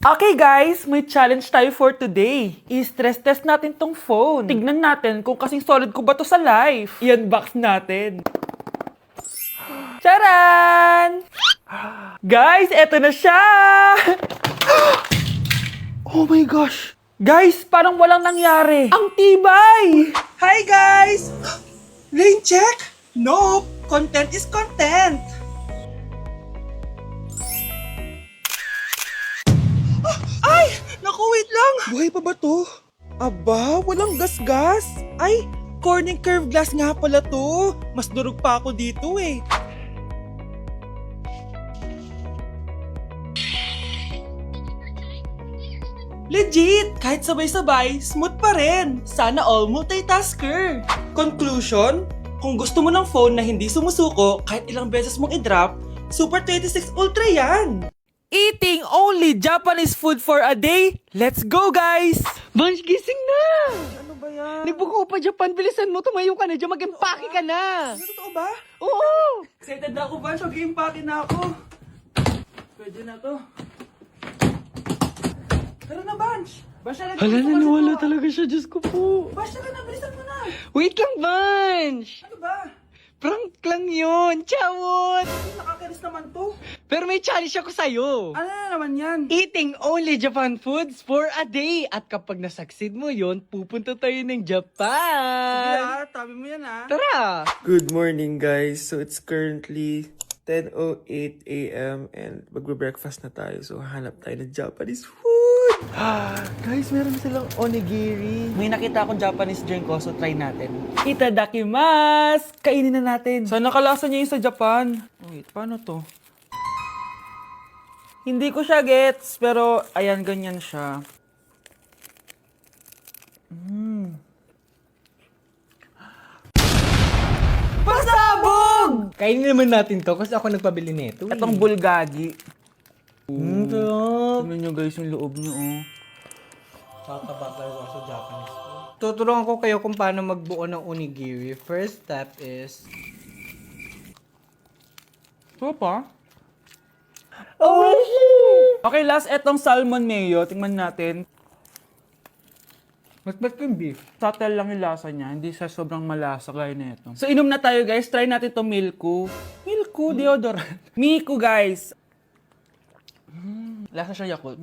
Okay guys, may challenge tayo for today. I-stress test natin tong phone. Tignan natin kung kasing solid ko ba to sa life. I-unbox natin. Charan! Guys, eto na siya! Oh my gosh! Guys, parang walang nangyari. Ang tibay! Hi guys! Lane check? No! Content is content! Ay! Naku, wait lang! Buhay pa ba to? Aba, walang gas-gas! Ay, corning curved glass nga pala to! Mas durog pa ako dito eh! Legit! Kahit sabay-sabay, smooth pa rin. Sana all multitasker. Conclusion? Kung gusto mo ng phone na hindi sumusuko kahit ilang beses mong i-drop, Super 26 Ultra yan! Eating only Japanese food for a day? Let's go guys! Vansh, gising na! Ano ba yan? Nagbuko pa Japan, bilisan mo, tumayo ka na dyan, mag-empake ka na! Ano, totoo ba? Oo! Excited na ako, Vansh. Mag-i-impake na ako. Pwede na to. Tara na, Vansh. Vansh, talaga. Hala, naniwala talaga siya, Diyos ko po. Vansh, tara na. Bilisan mo na. Wait lang, Vansh! Ano ba? Prank lang yun, chawot! Nakakainis naman to. Pero may challenge ako sa'yo. Ano na naman yan? Eating only Japan foods for a day. At kapag nasucceed mo yon, pupunta tayo ng Japan. Tabi mo yan Tara! Good morning guys. So it's currently 10:08 a.m. and magbe-breakfast na tayo. So hanap tayo ng Japanese food. Guys, meron silang onigiri. May nakita akong Japanese drink ko, so try natin. Itadakimasu! Kainin na natin. Sana kalasa niya yung sa Japan. Wait, paano to? Hindi ko siya gets, pero ayan, ganyan siya. Pasabog! Kainin naman natin to kasi ako nagpabili nito. Itong bulgagi. Sarap. Tignan nyo guys yung loob nyo, oh. Kakabakal ko sa Japanese food. Tuturuan ko kayo kung paano magbuo ng onigiri. First step is... Ito pa? Okay, last etong salmon mayo. Tingnan natin. Mas ba't yung beef? Subtle lang yung lasa niya. Hindi siya sobrang malasa gaya na ito. So, inom na tayo guys. Try natin itong Milku. Milku, deodorant. Miku guys. Lasa siya Yakult.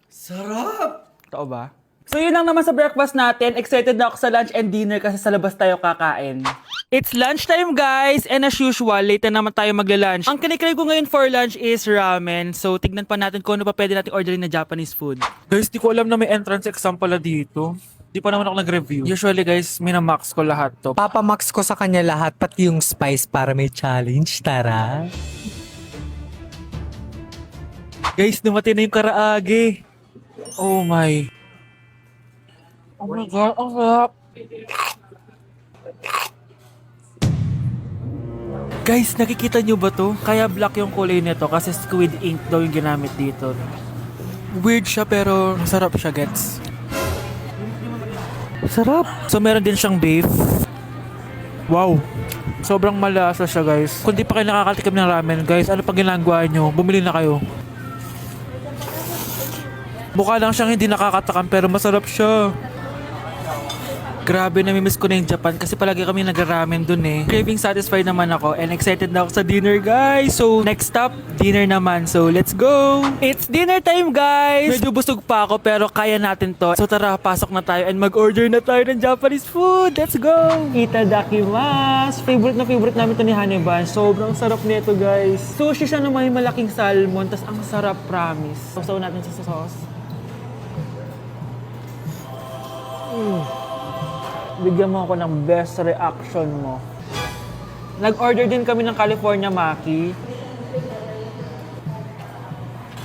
Sarap! Totoo ba? So, yun lang naman sa breakfast natin. Excited na ako sa lunch and dinner kasi sa labas tayo kakain. It's lunchtime guys! And as usual, late na naman tayo magla-lunch. Ang kinikrave ko ngayon for lunch is ramen. So, tignan pa natin kung ano pa pwede natin orderin na Japanese food. Guys, di ko alam na may entrance exam pala dito. Di pa naman ako nag-review. Usually guys, minamax ko lahat to. Papamax ko sa kanya lahat, pati yung spice para may challenge. Tara! Guys, dumating na yung karaage. Oh my. Oh my God, ang sarap. Guys, nakikita nyo ba to? Kaya black yung kulay nito kasi squid ink daw yung ginamit dito. Weird siya pero masarap siya, gets. Sarap. So meron din siyang beef. Wow. Sobrang malasa siya, guys. Kung di pa kayo nakakatikim ng ramen, guys, ano pang ginagawa nyo? Bumili na kayo. Mukha lang siyang hindi nakakatakam pero masarap siya. Grabe, namimiss ko na yung Japan kasi palagi kami nag-ramen dun eh. Craving satisfied naman ako and excited na ako sa dinner guys. So next stop, dinner naman. So let's go! It's dinner time guys! Medyo busog pa ako pero kaya natin to. So tara, pasok na tayo and mag-order na tayo ng Japanese food. Let's go! Itadakimasu! Favorite namin to ni Haneban. Sobrang sarap nito guys. Sushi siya na may malaking salmon. Tas ang sarap, promise. Sausaw natin sa sauce. Bigyan mo ako ng best reaction mo. Nag-order din kami ng California Maki.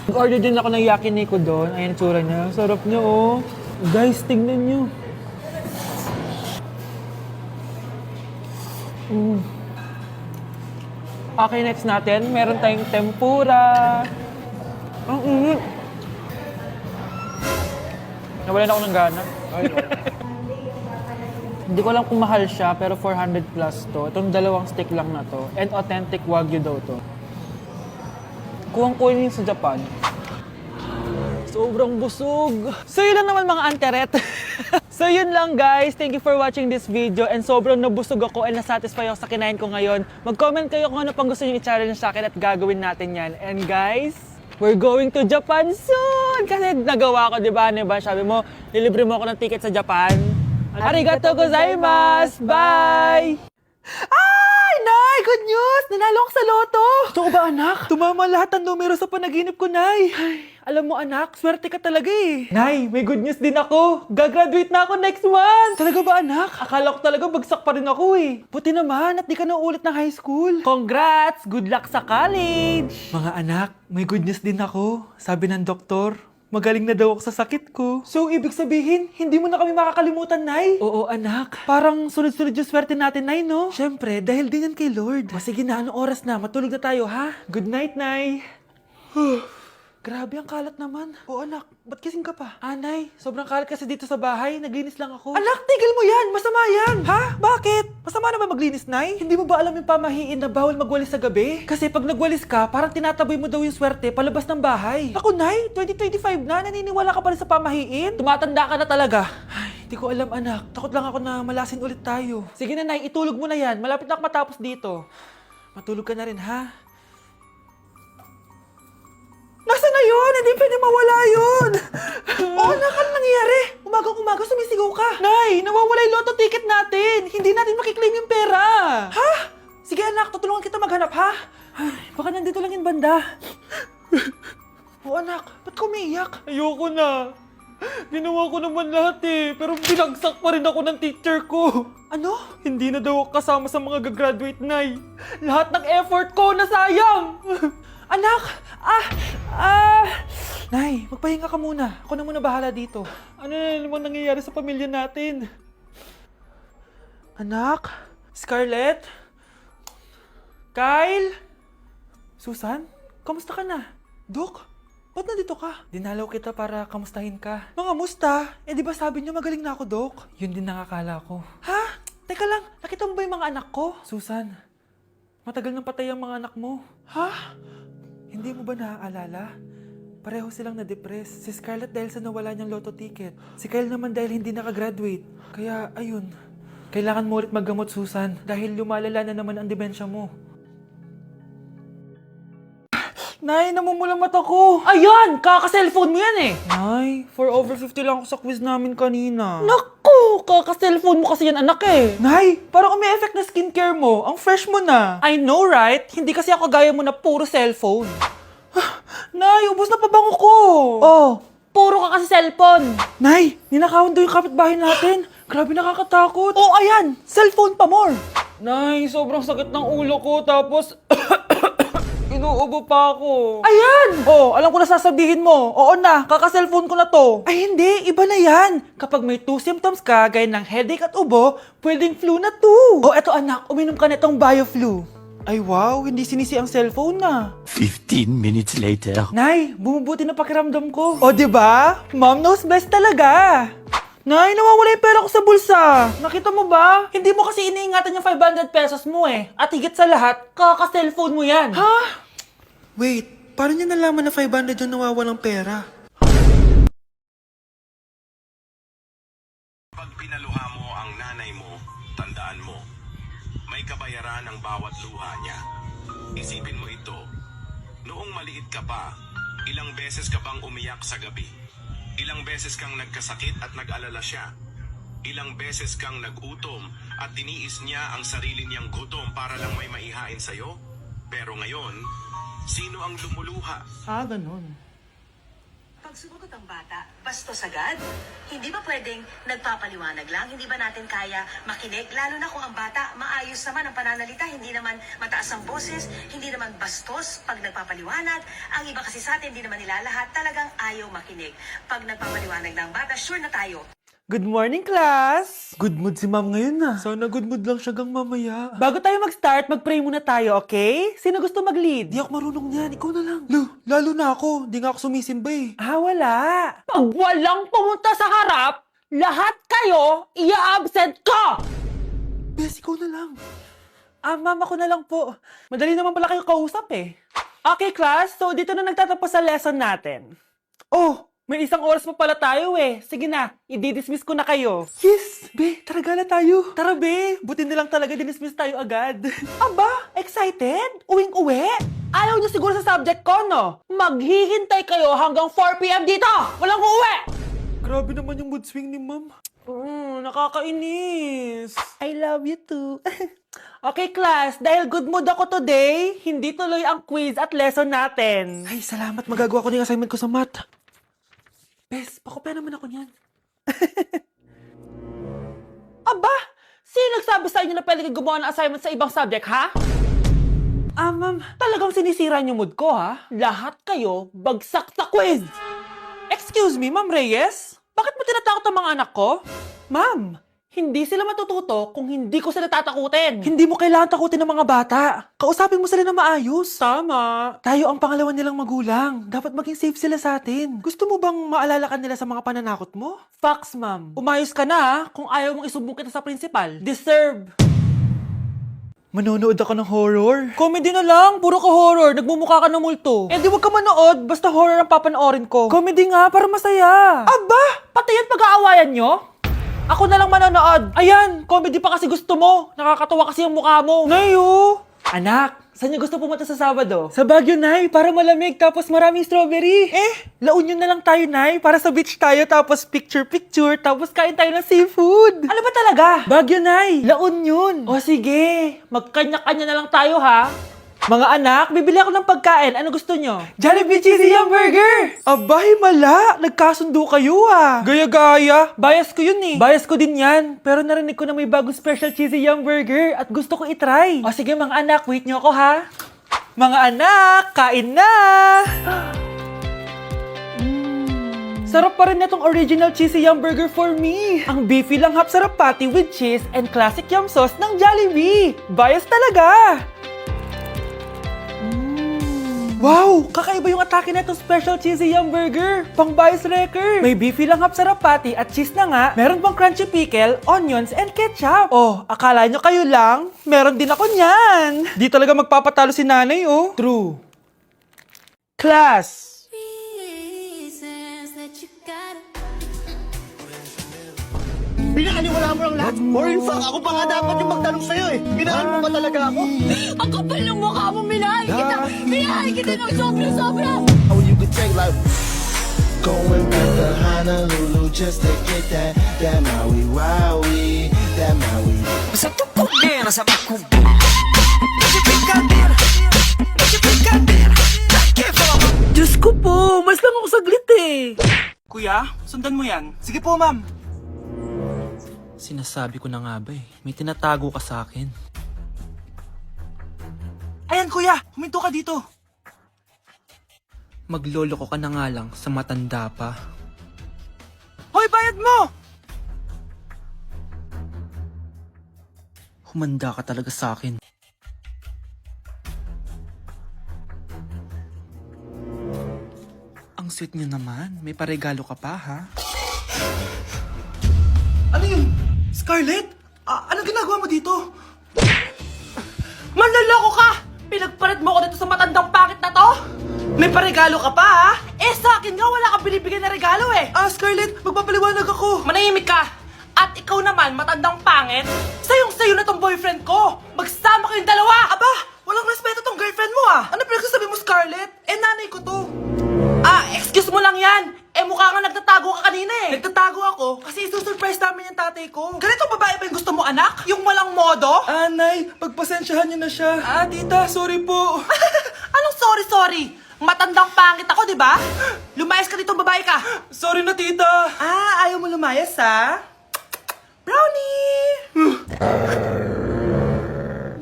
Nag-order din ako ng yakiniku doon. Ayan ang tsura niya. Sarap niya, oh. Guys, tignan niyo. Okay, next natin. Meron tayong tempura. Ang init. Nawalan ako ng gana. Hindi ko alam kung mahal siya, pero 400 plus to. Itong dalawang stick lang na to. And authentic Wagyu daw to. Kuwang kunin sa Japan. Sobrang busog. So yun lang naman mga anteret. So yun lang guys. Thank you for watching this video. And sobrang nabusog ako and nasatisfy ako sa kinain ko ngayon. Mag-comment kayo kung ano pang gusto nyo i-challenge sa akin at gagawin natin yan. And guys, we're going to Japan soon! Kasi nagawa ko, di ba? Sabi mo, lilibre mo ako ng ticket sa Japan. Arigato gozaimasu! Bye! Ay! Nay! Good news! Nanalo ako sa loto! Totoo ba, anak? Tumama lahat ng numero sa panaginip ko, Nay. Ay, alam mo, anak, swerte ka talaga eh. Nay, may good news din ako. Gagraduate na ako next month. Talaga ba, anak? Akala ko talaga bagsak pa rin ako eh. Buti naman at di ka na ulit ng high school. Congrats! Good luck sa college! Mga anak, may good news din ako. Sabi ng doktor, magaling na daw ako sa sakit ko. So, ibig sabihin, hindi mo na kami makakalimutan, Nay? Oo, anak. Parang sunod-sunod yung swerte natin, Nay, no? Siyempre, dahil din yan kay Lord. O sige na, anong oras na? Matulog na tayo, ha? Good night, Nay. Grabe, ang kalat naman. O anak, ba't kising ka pa? Nay, sobrang kalat kasi dito sa bahay. Naglinis lang ako. Anak, tigil mo yan! Masama yan! Ha? Bakit? Masama na ba maglinis, Nay? Hindi mo ba alam yung pamahiin na bawal magwalis sa gabi? Kasi pag nagwalis ka, parang tinataboy mo daw yung swerte palabas ng bahay. Ako, Nay, 2025 na, naniniwala ka pa rin sa pamahiin? Tumatanda ka na talaga. Ay, hindi ko alam, anak. Takot lang ako na malasin ulit tayo. Sige na, Nay, itulog mo na yan. Malapit na ako matapos dito. Matulog ka na rin, ha? Nasaan na yun? Hindi pwede mawala yun! Anak, ano nangyayari? Umagang-umaga sumisigaw ka. Nay, nawawala yung lotto ticket natin. Hindi natin makiklaim yung pera. Ha? Sige anak, tutulungan kita maghanap, ha? Ay, baka nandito lang yung banda. Anak, ba't ka umiiyak? Ayoko na. Ginawa ko naman lahat eh, pero binagsak pa rin ako ng teacher ko. Ano? Hindi na daw ako kasama sa mga gagraduate, Nay. Lahat ng effort ko nasayang. Anak! Nay, magpahinga ka muna. Ako na muna bahala dito. Ano na naman nangyayari sa pamilya natin? Anak? Scarlett? Kyle? Susan? Kamusta ka na? Dok? Ba't nandito ka? Dinalaw kita para kamustahin ka. Mga musta? Eh di ba sabi niyo magaling na ako, Dok? Yun din nakakala ko. Ha? Teka lang, nakita mo ba yung mga anak ko? Susan, matagal nang patay ang mga anak mo. Ha? Hindi mo ba naaalala? Pareho silang na-depress. Si Scarlett dahil sa nawala niyang lotto ticket. Si Kyle naman dahil hindi nakagraduate. Kaya, ayun. Kailangan mo ulit maggamot, Susan. Dahil lumalala na naman ang demensya mo. Nay, namumulang mata ko. Ayan! Kaka-cellphone mo yan eh. Nay, 4 over 50 lang ako sa quiz namin kanina. Naku! Kaka-cellphone mo kasi yan, anak eh. Nay, parang may effect na skincare mo. Ang fresh mo na. I know, right? Hindi kasi ako gaya mo na puro cellphone. Nay, ubos na pabango ko. Oh, puro ka kasi cellphone. Nay, ninakawan daw yung kapitbahay natin. Grabe nakakatakot. Oh, ayan! Cellphone pa more. Nay, sobrang sakit ng ulo ko tapos... inuubo pa ako. Ayan! Oh, alam ko na sasabihin mo. Oo na, kaka-cellphone ko na to. Ay hindi, iba na yan. Kapag may 2 symptoms ka, gaya ng headache at ubo, pwedeng flu na to. Oh, eto anak, uminom ka na itong BioFlu. Ay wow, hindi sinisi ang cellphone na. 15 minutes later. Nay, bumubuti na pakiramdam ko. O, diba? Mom knows best talaga. Nay, nawawala yung pera ko sa bulsa. Nakita mo ba? Hindi mo kasi iniingatan yung 500 pesos mo eh. At higit sa lahat, kaka-cellphone mo yan. Ha? Wait, paano niya nalaman na 500 yung nawawalang pera? Pag pinaluha mo ang nanay mo, tandaan mo, may kabayaran ang bawat luha niya. Isipin mo ito, noong maliit ka pa, ilang beses ka bang umiyak sa gabi? Ilang beses kang nagkasakit at nag-alala siya? Ilang beses kang nagutom at tiniis niya ang sarili niyang gutom para lang may maihain sa'yo? Pero ngayon, sino ang lumuluha? Ganun. Pag sumagot ang bata, bastos agad? Hindi ba pwedeng nagpapaliwanag lang? Hindi ba natin kaya makinig? Lalo na kung ang bata, maayos naman ang pananalita, hindi naman mataas ang boses, hindi naman bastos pag nagpapaliwanag. Ang iba kasi sa atin, hindi naman nila lahat talagang ayaw makinig. Pag nagpapaliwanag ng bata, sure na tayo. Good morning, class! Good mood si ma'am ngayon na. Sana good mood lang siya gang mamaya. Bago tayo mag-start, mag-pray muna tayo, okay? Sino gusto mag-lead? Di ako marunong niyan, ikaw na lang. Lalo na ako, di nga ako sumisimba eh. Wala. Pag walang pumunta sa harap, lahat kayo i-absent ko! Bes, ikaw na lang. Mama ko na lang po. Madali naman pala kayo kausap eh. Okay, class. So, dito na nagtatapos sa lesson natin. Oh, May 1 oras pa pala tayo eh. Sige na, i-dismiss ko na kayo. Yes, be, tara gala tayo. Tara be, buti na lang talaga dinismiss tayo agad. Aba, excited? Uwing-uwi? Ayaw niyo siguro sa subject ko, no? Maghihintay kayo hanggang 4 p.m. dito! Walang uuwi! Grabe naman yung mood swing ni ma'am. Nakakainis. I love you too. Okay, class. Dahil good mood ako today, hindi tuloy ang quiz at lesson natin. Ay, salamat. Magagawa ko na yung assignment ko sa math. Bes, pakopya naman ako niyan. Aba! Sino nagsabi sa inyo na pwede kayo gumawa ng assignment sa ibang subject, ha? Ma'am, talagang sinisira niyo mood ko, ha? Lahat kayo bagsak sa quiz! Excuse me, Ma'am Reyes? Bakit mo tinatakot ang mga anak ko? Ma'am, hindi sila matututo kung hindi ko sila tatakutin. Hindi mo kailangan takutin ng mga bata. Kausapin mo sila na maayos. Tama. Tayo ang pangalawa nilang magulang. Dapat maging safe sila sa atin. Gusto mo bang maalala ka nila sa mga pananakot mo? Facts, ma'am. Umayos ka na, ha? Kung ayaw mong isumbong kita sa principal. Deserve. Manonood ako ng horror. Comedy na lang, puro ka horror, nagmumukha ka ng multo. Eh di wag ka manood, basta horror ang papanoorin ko. Comedy nga, para masaya. Aba, pati yan pag-aawayan nyo? Ako na lang manonood. Ayan, comedy pa kasi gusto mo. Nakakatawa kasi yung mukha mo. Nayo! Anak, saan niyo gusto pumunta sa Sabado? Sa Baguio, Nay, para malamig tapos maraming strawberry. La Union na lang tayo, Nay, para sa beach tayo tapos picture-picture tapos kain tayo ng seafood. Ano ba talaga? Baguio, Nay, La Union. O sige, magkanya-kanya na lang tayo ha. Mga anak, bibili ako ng pagkain. Ano gusto nyo? Jollibee Cheesy Yum Burger! Abay, mala! Nagkasundo kayo ah! Gaya-gaya. Bias ko yun eh. Bias ko din yan, pero narinig ko na may bagong special Cheesy Yum Burger at gusto ko itry. O sige mga anak, wait nyo ako ha. Mga anak, kain na! Sarap pa rin na tong original cheesy yum burger for me. Ang beefy lang hap sarap patty with cheese and classic yum sauce ng Jollibee. Bias talaga. Wow! Kakaiba yung atake na itong special cheesy yum burger. Pang bias wrecker. May beefy lang hap sarap patty at cheese na nga. Meron pang crunchy pickle, onions, and ketchup. Oh, akala nyo kayo lang? Meron din ako niyan. Di talaga magpapatalo si nanay, oh. True. Class! Pinakaniwala mo lang lahat. Or in fact, ako pa nga dapat yung magtanong sa'yo eh. Minahal mo ba talaga ako? Ang kapal ng mukha mo, minahal kita! Minahal kita ng sobra-sobra! How you could take like going back to Honolulu just to get that Maui Wowie, that Maui. Sa tupok din, sa bakong Diyos ko po, mas lang ako saglit eh. Kuya, sundan mo yan. Sige po, ma'am. Sinasabi ko na nga ba eh, may tinatago ka sa akin. Ayan, kuya. Huminto ka dito. Magloloko ka na nga lang sa matanda pa. Hoy, bayad mo! Humanda ka talaga sa akin. Ang sweet niyo naman, may paregalo ka pa ha? Ano yun? Scarlett? Anong ginagawa mo dito? Manloloko ka! Pinagpalit mo ko dito sa matandang pangit na to? May paregalo ka pa ha? Eh sa akin nga wala kang binibigyan na regalo eh! Scarlett, magpapaliwanag ako. Manahimik ka! At ikaw naman, matandang pangit, sayong-sayo na tong boyfriend ko! Magsama kayong dalawa! Aba, walang respeto tong girlfriend mo ah. Ano pinagsasabi mo, Scarlett? Nanay ko to. Excuse mo lang yan! Mukha nga nagtatago ka kanina eh! Nagtatago ako kasi isusurprise namin yung tatay ko. Ganito babae ba yung gusto mo, anak? Yung walang modo? Nay, pagpasensyahan niyo na siya. Tita, sorry po. Anong sorry? Matandang pangit ako, di ba? Lumayas ka dito, babae ka! Sorry na, tita. Ayaw mo lumayas, ha? Brownie!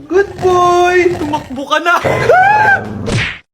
Good boy. Tumakbo ka na!